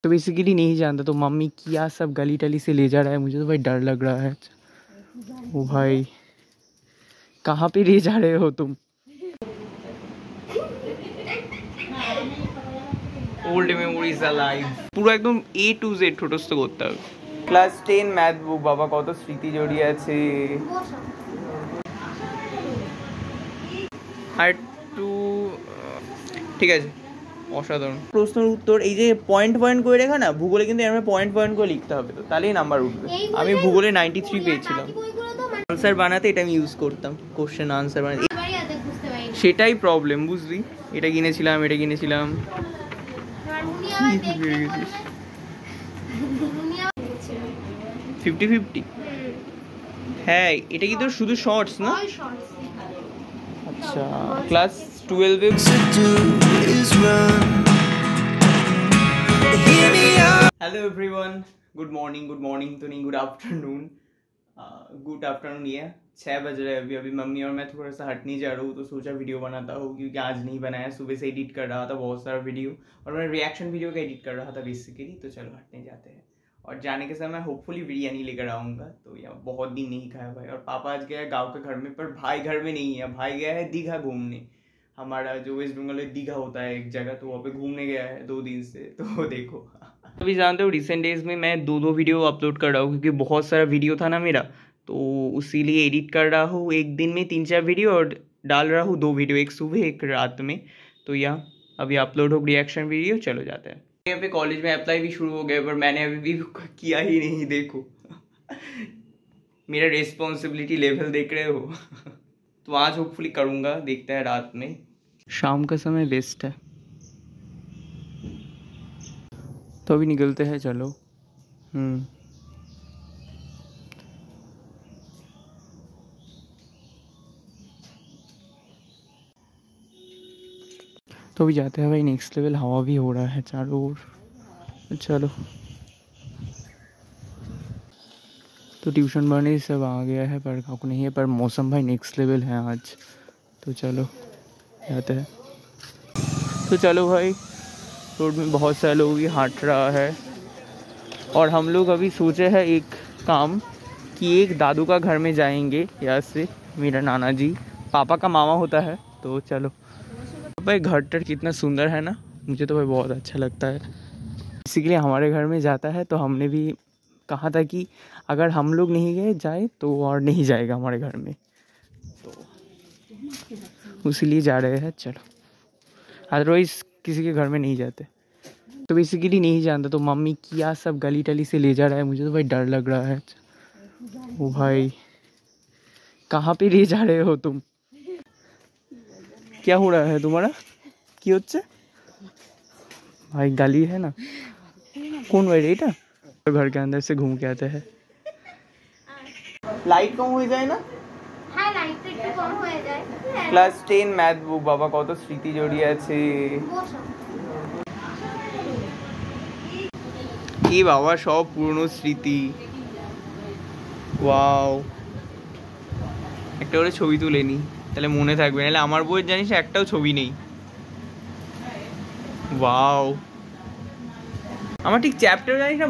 तो बेसिकली नहीं जानता, तो मम्मी क्या सब गली टली से ले जा रहा है, मुझे तो भाई डर लग रहा है। ओ भाई कहाँ पे ले जा रहे हो तुम? ओल्ड मेमोरीज अलाइव পুরো একদম A to Z ছোটস্থ করতে হবে। ক্লাস 10 ম্যাথ বুক, বাবা কত স্মৃতি জড়িয়ে আছে। আর টু ঠিক আছে, অসাধারণ প্রশ্নের উত্তর। এই যে পয়েন্ট পয়েন্ট করে রেখা না, ভূগোলে কিন্তু এরকম পয়েন্ট পয়েন্ট করে লিখতে হবে, তো তাহলেই নাম্বার উঠবে। আমি ভূগোলে 93 পেয়েছিলাম। আনসার বানাতে এটা আমি ইউজ করতাম, কোশ্চেন আনসার বানাতে। সেটাই প্রবলেম বুঝলি, এটা কিনেছিলাম, এটা কিনেছিলাম। 50-50 হ্যাঁ, এটা কি তোর শুধু শর্টস না? আচ্ছা, ক্লাস 12 এ। हेलो एवरीवन, गुड मॉर्निंग तो नहीं, गुड आफ्टरनून। गुड आफ्टरनून ये 6 बज रहे हैं अभी। मम्मी और मैं थोड़ा सा हटने जा रहा हूँ, तो सोचा वीडियो बनाता हूँ, क्योंकि आज नहीं बनाया। सुबह से एडिट कर रहा था बहुत सारा वीडियो, और मैं रिएक्शन वीडियो का एडिट कर रहा था बेसिकली। तो चलो हटने जाते हैं, और जाने के समय होपफुली बिरयानी लेकर आऊँगा। तो यार बहुत दिन नहीं खाया भाई। और पापा आज गया है गाँव के घर में, पर भाई घर में नहीं है। भाई गया है दीघा घूमने। हमारा जो वेस्ट बंगाल में दीघा होता है एक जगह, तो वहाँ पे घूमने गया है 2 दिन से। तो देखो अभी जानते हो रिसेंट डेज में मैं 2 वीडियो अपलोड कर रहा हूँ, क्योंकि बहुत सारा वीडियो था ना मेरा, तो उसीलिए एडिट कर रहा हूँ। एक दिन में 3-4 वीडियो, और डाल रहा हूँ 2 वीडियो, एक सुबह एक रात में। तो यहाँ अभी अपलोड हो रिएक्शन वीडियो, चलो जाते हैं। यहाँ पे कॉलेज में अप्लाई भी शुरू हो गया, पर मैंने अभी भी किया ही नहीं। देखो मेरा रिस्पॉन्सिबिलिटी लेवल देख रहे हो। तो आज होपफुली करूँगा, देखते हैं रात में। शाम का समय बेस्ट है, तो अभी निकलते हैं, चलो। तो अभी जाते हैं भाई नेक्स्ट लेवल। हवा भी हो रहा है चारों ओर, चलो। तो ट्यूशन पढ़ने सब आ गया है, पर काकू नहीं है, पर मौसम भाई नेक्स्ट लेवल है आज। तो चलो जाते हैं। तो चलो भाई, रोड में बहुत सारे लोग भी हट रहा है, और हम लोग अभी सोचे हैं एक काम, कि एक दादू का घर में जाएंगे। यहाँ से मेरा नाना जी पापा का मामा होता है। तो चलो भाई, घर टर कितना सुंदर है ना, मुझे तो भाई बहुत अच्छा लगता है। इसीलिए हमारे घर में जाता है, तो हमने भी कहा था कि अगर हम लोग नहीं गए जाए तो और नहीं जाएगा हमारे घर में, तो इसीलिए जा रहे हैं। चलो, अदरवाइज किसी के घर में नहीं जाते। तो बेसिकली नहीं जानता, तो मम्मी क्या सब गली टली से ले जा रहा है, मुझे तो भाई डर लग रहा है। ओ भाई कहाँ पे ले जा रहे हो तुम? क्या हो रहा है तुम्हारा? কি হচ্ছে भाई? गली है ना, कौन বাইরে এটা? तो घर के अंदर से घूम के आते हैं। लाइट कम हो जाए ना? हाँ, लाइट একটু কম হয়ে যায়। ক্লাস 10 ম্যাথ বুক, বাবা কত স্মৃতি জড়িয়ে আছে। কি বাবা, সব পুরনো স্মৃতি। ওয়াও, একটা করে ছবি তুলে নি, তাহলে মনে থাকবে। নাহলে আমার বইয়ের জানিস একটাও ছবি নেই। ওয়াও, আমার ঠিক চ্যাপ্টার জানিস না,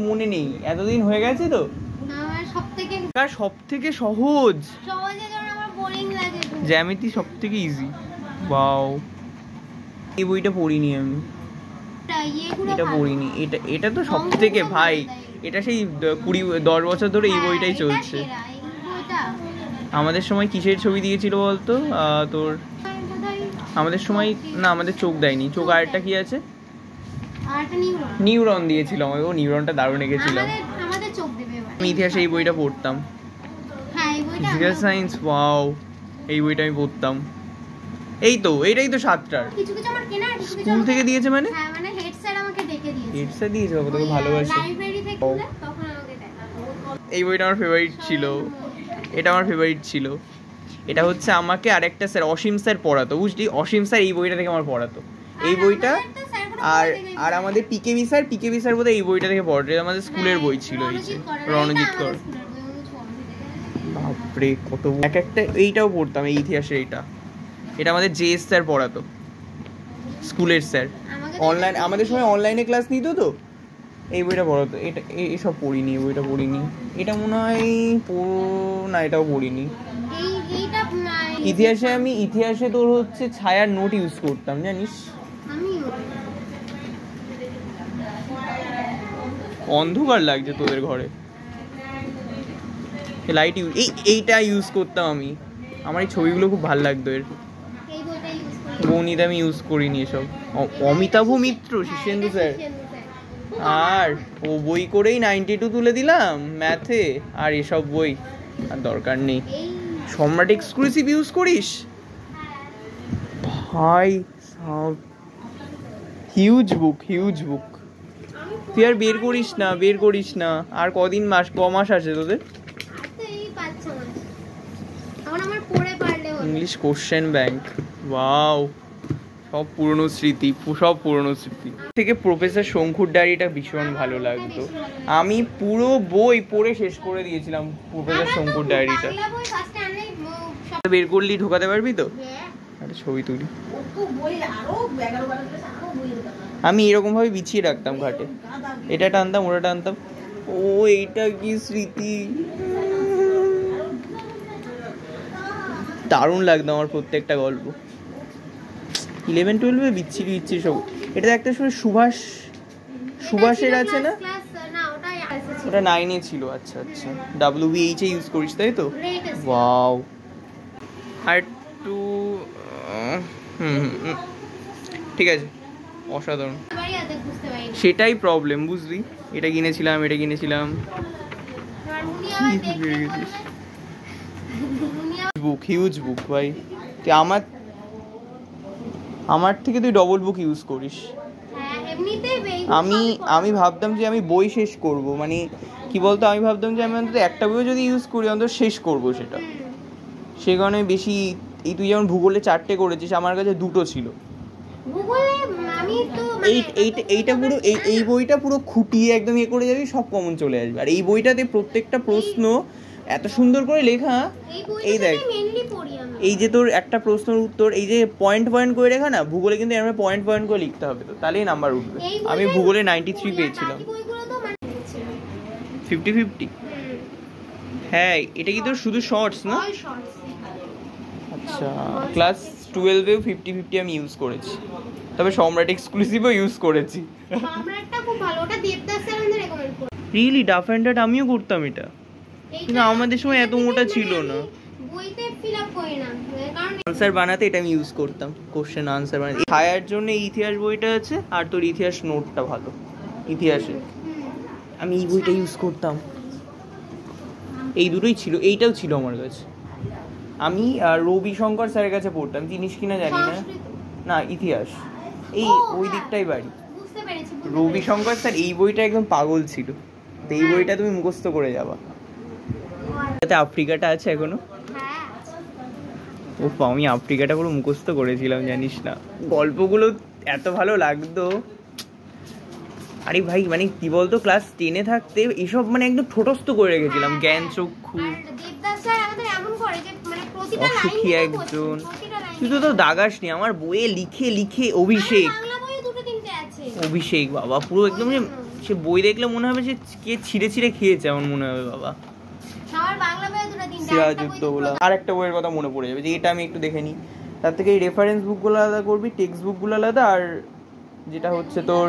মনে নেই, এতদিন হয়ে গেছে। তো সব থেকে সহজ জ্যামিতি, সব থেকে ইজি। ওয়াও, এই বইটা পড়িনি আমি, এটা পড়িনি। এটা তো সব থেকে ভাই, এটা সেই 10 বছর ধরে এই বইটাই চলছে। আমাদের সময় কিসের ছবি দিয়েছিল বলতো তোর? আমাদের সময় না, আমাদের চোখ দেয়নি। চোখ আরেকটা কি আছে, নিউরন দিয়েছিল আমাকে। ও নিউরনটা দারুণ এঁকেছিলাম। আমি ইতিহাসে এই বইটা পড়তাম। ফিজিক্যাল সায়েন্স, ওয়াও, এই বইটা আমি পড়তাম। এই তো, এটাই তো 7টার স্কুল থেকে দিয়েছে। মানে হেড স্যার দিয়েছে, বাবা তোকে ভালোবাসে। এই বইটা আমার ফেভারিট ছিল, এটা আমার ফেভারিট ছিল। এটা হচ্ছে আমাকে আরেকটা স্যার, অসীম স্যার পড়াতো, বুঝলি? অসীম স্যার এই বইটা থেকে আমার পড়াতো, এই বইটা। আর আমাদের পিকেবি স্যার বোধহয় এই বইটা থেকে পড়াতো। এটা আমাদের স্কুলের বই ছিল, এই যে রণজিৎ কর। বাপরে কত এক একটা। এইটাও পড়তাম, এই ইতিহাসের এইটা। এটা আমাদের জে এস স্যার পড়াতো, স্কুলের স্যার। অনলাইন, আমাদের সময় অনলাইনে ক্লাস নিত, তো এই বইটা পড়ো তো, এটা এসব পড়িনি, এই বইটা পড়িনি, এটা মনে হয় না এটাও পড়িনি। ইতিহাসে তোর হচ্ছে ছায়ার নোট ইউজ করতাম জানিস। অন্ধকার লাগছে তোদের ঘরে, লাইট এইটা ইউজ করতাম আমি, আমার এই ছবিগুলো খুব ভালো লাগতো। এর গণিত আমি ইউজ করিনি এসব। অমিতাভ মিত্র, শীর্ষেন্দু স্যার, আর ও বই করেই 92 তুলে দিলাম ম্যাথে, আর এসব বই আর দরকার নেই। সম্রাট এক্সক্লুসিভ ইউজ করিস ভাই, হিউজ বুক। তুই আর বের করিস না, আর ক মাস আছে তোদের? ইংলিশ কোশ্চেন ব্যাংক, ওয়াও, সব পুরনো স্মৃতি থেকে প্রফেসর শঙ্কুর ডায়েরিটা ভীষণ ভালো লাগতো। আমি পুরো বই পড়ে শেষ করে দিয়েছিলাম প্রফেসর শঙ্কুর ডায়েরিটা। বের করলি ঢোকাতে পারবি তো? একটা ছবি তুলি। আমি এরকম ভাবে বিছিয়ে রাখতাম ঘাটে, এটা টানতাম ওটা টানতাম। ও এইটা কি স্মৃতি, দারুণ লাগতো আমার প্রত্যেকটা গল্প। 11-12 বিচ্ছিরি সব। এটা একটা সময় সুভাষের আছে না, ওটা 9 ছিল। আচ্ছা WBH ইউজ করিস তাই তো? ওয়াও। আর একটু ঠিক আছে, অসাধারণ। সেটাই প্রবলেম, বুঝলি? এটা কিনেছিলাম হিউজ বুক ভাই। তুই আমার থেকে তুই ডবল বুক ইউজ করিস। আমি ভাবতাম যে আমি বই শেষ করব, মানে কি বলতো, আমি ভাবতাম যে আমি অন্তত একটা বই যদি ইউজ করি অন্তত শেষ করব সেটা। সে কারণে বেশি, এই তুই যেমন ভূগোলে 4টে করেছিস, আমার কাছে 2টো ছিল। এইটা পুরো এই বইটা পুরো খুঁটিয়ে একদম করে যাবি, সব কমন চলে আসবে। আর এই বইটাতে প্রত্যেকটা প্রশ্ন এত সুন্দর করে লেখা। এই দেখ, এই যে তোর একটা প্রশ্নের উত্তর, এই যে পয়েন্ট করে লেখা না, ভূগোলে কিন্তু আমরা পয়েন্ট করে লিখতে হবে, তো তাহলেই নাম্বার উঠবে। আমি ভূগোলে 93 পেয়েছিলাম। 50-50? হ্যাঁ, এটা কি তোর শুধু শর্টস না? আচ্ছা, ক্লাস 12-এও 50-50 আমি ইউজ করেছি, তবে সম্রাট এক্সক্লুসিভও ইউজ করেছি। রিয়েলি ডাফ অ্যান্ড ডাট আমিও করতাম এটা, কিন্তু আমাদের সময় এত মোটা ছিল না। আনসার বানাতে এটা আমি ইউজ করতাম, কোশ্চেন আনসার বানাতে। ছায়ার জন্য ইতিহাস বইটা আছে, আর তোর ইতিহাস নোটটা ভালো। ইতিহাসে আমি এই বইটা ইউজ করতাম, এই দুটোই ছিল, এইটাও ছিল আমার কাছে। আমি রবি শঙ্কর স্যারের কাছে পড়তাম, জিনিস কিনা জানি না, ইতিহাস এই ওই দিকটাই বাড়ি। রবি শঙ্কর স্যার এই বইটা একদম পাগল ছিল, তো এই বইটা তুমি মুখস্থ করে যাবা। তাতে আফ্রিকাটা আছে এখনো। ও, আমি আফ্রিকাটা পুরো মুখস্থ করেছিলাম, জানিস না, গল্পগুলো এত ভালো লাগতো। আরে ভাই, মানে কি বলতো, ক্লাস 10-এ থাকতে এসব মানে একদম ঠোঁটস্থ করে রেখেছিলাম। জ্ঞান চক্ষু, অসুখী একজন, তুই তো দাগাস নি আমার বইয়ে লিখে অভিষেক বাবা, পুরো একদম সে বই দেখলে মনে হবে সে কে ছিঁড়ে খেয়েছে, আমার মনে হবে বাবা। সিরাজউদ্দৌলা। আর একটা বইয়ের কথা মনে পড়ে যাবে, যে এটা আমি একটু দেখে নিই। তার থেকে এই রেফারেন্স বুকগুলো আলাদা করবি, টেক্সট বুকগুলো আলাদা, আর যেটা হচ্ছে তোর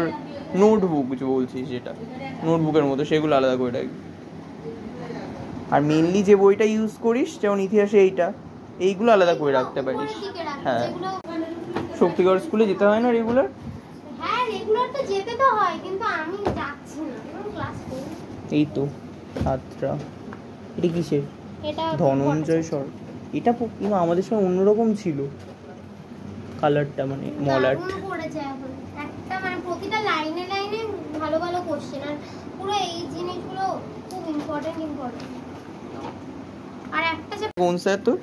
নোটবুক যে বলছিস, যেটা নোটবুকের মতো, সেগুলো আলাদা করে রাখবি। আর মেনলি যে বইটা ইউজ করিস, যেমন ইতিহাসে এইগুলো আলাদা করে রাখতে পারিস। হ্যাঁ, শক্তিগড় স্কুলে যেতে হয় না রেগুলার? এই তো ছাত্রা। এটা কিসের? ধনঞ্জয় সর। এটা আমাদের সময় অন্যরকম ছিল কালারটা, মানে মলাট। কোন স্যার তোর?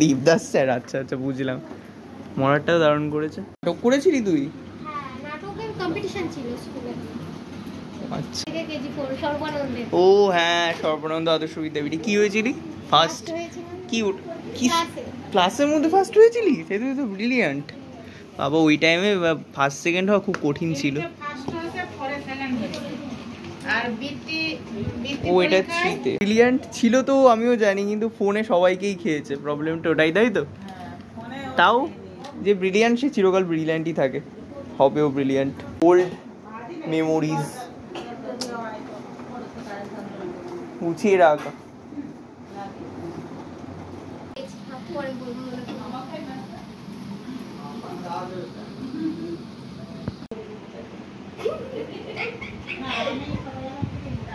দেবদাস স্যার। আচ্ছা বুঝলাম। মলাটটাও দারুণ করেছে। নাটক করেছিলি তুই? ও হ্যাঁ, সর্বানন্দ আদর্শ বিদ্যাপীঠে। কি হয়েছিলি? ফার্স্ট? কি ক্লাসের মধ্যে ফার্স্ট হয়েছিলি? সেটা তো ব্রিলিয়ান্ট বাবা। ওই টাইমে ফার্স্ট সেকেন্ড হওয়া খুব কঠিন ছিল। আর বৃত্তি ও এটা থ্রিতে ব্রিলিয়ান্ট ছিল তো আমিও জানি, কিন্তু ফোনে সবাইকেই খেয়েছে, প্রবলেমটা ওটাই, তাই তো? তাও যে ব্রিলিয়ান্ট সে চিরকাল ব্রিলিয়ান্টই থাকে, হবেও ব্রিলিয়ান্ট। ওল্ড মেমোরিজ গুছিয়ে রাখা।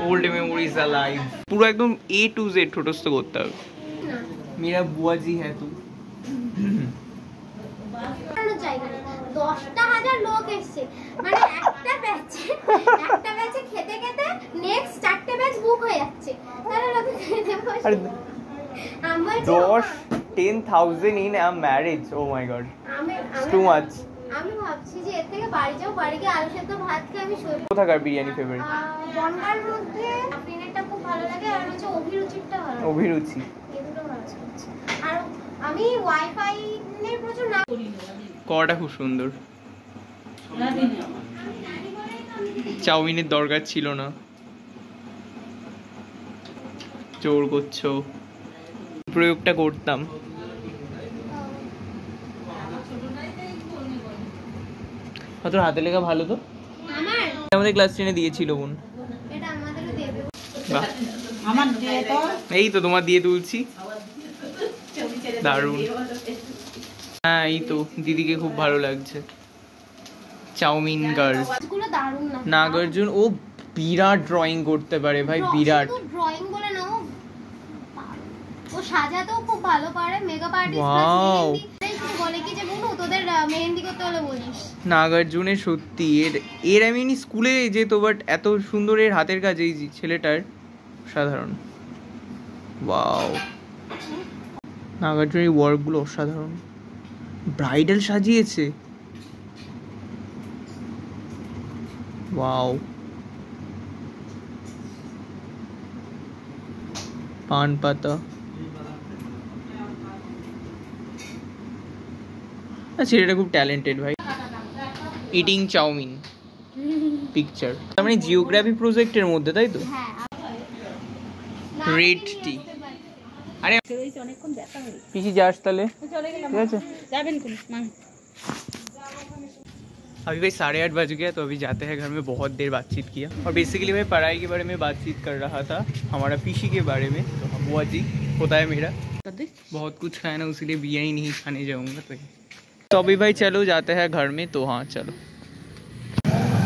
ओल्ड मेमोरीज अलाइव पूरा एकदम A to Z ठोटस्थ করতে হবে। मेरा बुआ जी है तू। 10,000 লোক এসেছে, মানে একটা ব্যাচে খেতে খেতে নেক্সট 4টে ব্যাচ বুক হয়ে যাচ্ছে, তাহলে লোকে খেতে বসে। আমার 10,000 in a marriage, oh my god, it's too much। আমি ভাবছি যে এর থেকে বাড়ি যাও, বাড়ি গিয়ে আলু সেদ্ধ ভাত খেয়ে আমি শুয়ে পড়ব। কোথাকার বিরিয়ানি ফেভারিট? বনগাঁর মধ্যে আফরিনেরটা খুব ভালো লাগে, আর হচ্ছে অভিরুচিরটা ভালো লাগে। অভিরুচি এই দুটো ভালো লাগে। আর আমি ওয়াইফাই এর প্রচুর না কটা খুব সুন্দর। চাউমিনের দরকার ছিল না, জোর করছো। প্রয়োগটা করতাম। তোর হাতে লেখা ভালো তো? আমাদের ক্লাস 10 দিয়েছিল বোন। এটা আমাদেরও দেবে। বাহ, আমার দিয়ে তো এই তো তোমার দিয়ে তুলছি। দারুণ। হ্যাঁ এই তো দিদিকে খুব ভালো লাগছে। চাউমিন গার্ল গুলো দারুণ না। নাগার্জুন ও বিরাট ড্রয়িং করতে পারে ভাই, বিরাট। ড্রয়িং বলে না, ও সাজাতেও খুব ভালো পারে, মেকআপ আর্টিস্ট ওয়াও। বলে কি যে বলু তোদের মেহেন্দি করতে হলে বলিস। নাগার্জুনের সত্যি এর আমি স্কুলে যেত, বাট এত সুন্দর এর হাতের কাজ এই ছেলেটার, সাধারণ। ওয়াও, নাগার্জুনের ওয়ার্কগুলো অসাধারণ। ব্রাইডাল সাজিয়েছে, ওয়াও। পান পাতা, ছেলেটা খুব ট্যালেন্টেড ভাই। ইটিং চাউমিন পিকচার, তার মানে জিওগ্রাফি প্রজেক্টের মধ্যে, তাই তো? রেড টি। আরে পিসি যাস তাহলে, ঠিক আছে। अभी भाई 8:30 बज गया, तो अभी जाते हैं घर में। बहुत देर बातचीत किया, और बेसिकली भाई पढ़ाई के बारे में बातचीत कर रहा था, हमारा पीसी के बारे में। तो बुआ जी होता है मेरा, बहुत कुछ खाया ना, उसीलिए बिरयानी नहीं खाने जाऊँगा। तो अभी भाई चलो जाते हैं घर में। तो हाँ चलो,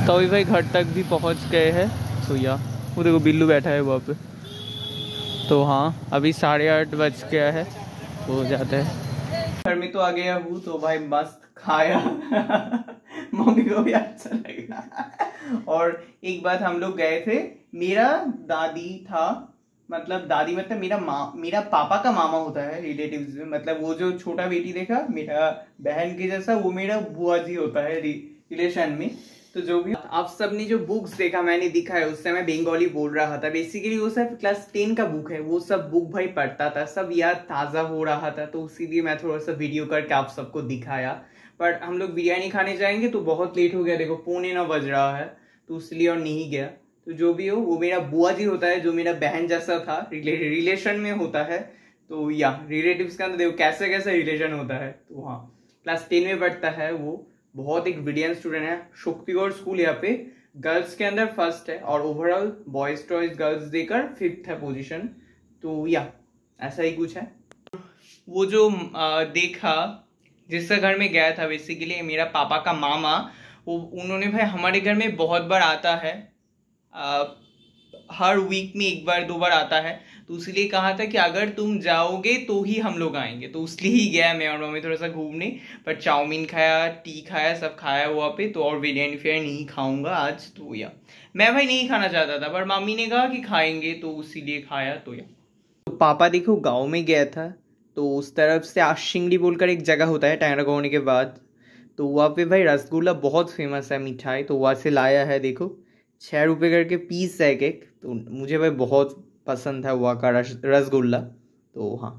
तो अभी भाई घर तक भी पहुँच गए हैं। तो या वो देखो बिल्लू बैठा है वहाँ पे। तो हाँ अभी 8:30 बज गया है, तो जाते हैं घर में। तो आ गया हूँ, तो भाई मस्त खाया मम्मी को भी अच्छा लगा। और एक बात, हम लोग गए थे, मेरा दादी था, मतलब दादी मतलब मेरा पापा का मामा होता है रिलेटिव्स में, मतलब वो जो छोटा बेटी देखा मेरा बहन के जैसा, वो मेरा बुआ जी होता है रिलेशन में। तो जो भी आप सब ने जो बुक्स देखा, मैंने दिखाया, उससे मैं बंगाली बोल रहा था। बेसिकली वो सब क्लास 10 का बुक है, वो सब बुक भाई पढ़ता था, सब याद ताज़ा हो रहा था, तो इसीलिए मैं थोड़ा सा वीडियो करके आप सबको दिखाया। बट हम लोग बिरयानी खाने जाएंगे तो बहुत लेट हो गया, देखो 8:45 बज रहा है, तो इसलिए और नहीं गया। तो जो भी हो, वो मेरा बुआ जी होता है, जो मेरा बहन जैसा था, रिलेशन में होता है। तो या रिलेटिव्स के अंदर देखो कैसे कैसे रिलेशन होता है। तो हाँ क्लास 10 में पढ़ता है वो, बहुत एक ब्रिलियंट स्टूडेंट है। शक्तिगढ़ स्कूल यहाँ पे गर्ल्स के अंदर फर्स्ट है, और ओवरऑल बॉयज टॉयज गर्ल्स देकर 5th है पोजीशन। तो या ऐसा ही कुछ है। वो जो देखा जिसके घर में गया था, बेसिकली मेरा पापा का मामा, वो उन्होंने भाई हमारे घर में बहुत बार आता है, हर वीक में 1 बार 2 बार आता है। तो इसलिए कहा था कि अगर तुम जाओगे तो ही हम लोग आएंगे, तो इसलिए ही गया मैं और मम्मी थोड़ा सा घूमने। पर चाउमीन खाया, टी खाया, सब खाया वहाँ पे। तो और बिरयानी फिर नहीं खाऊंगा आज। तो या मैं भाई नहीं खाना चाहता था, पर मम्मी ने कहा कि खाएंगे, तो इसीलिए खाया। तो या तो पापा देखो गाँव में गया था, तो उस तरफ से आशिंगड़ी बोलकर एक जगह होता है टैंगरा होने के बाद, तो वहाँ पे भाई रसगुल्ला बहुत फेमस है मिठाई। तो वहाँ से लाया है, देखो 6 रुपये करके पीस है एक। तो मुझे भाई बहुत पसंद है वहाँ का रसगुल्ला। तो हाँ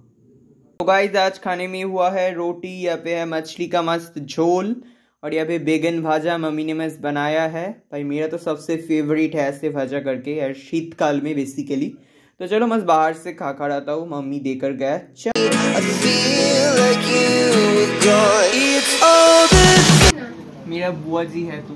तो गाइस आज खाने में हुआ है रोटी, यहाँ पे है मछली का मस्त झोल, और यहाँ पे बेगन भाजा मम्मी ने मस्त बनाया है भाई, मेरा तो सबसे फेवरेट है ऐसे भाजा करके यार, शीतकाल में बेसिकली। तो चलो मस्त बाहर से खा खा रहा हूँ, मम्मी देकर गया। मेरा बुआ जी है तू।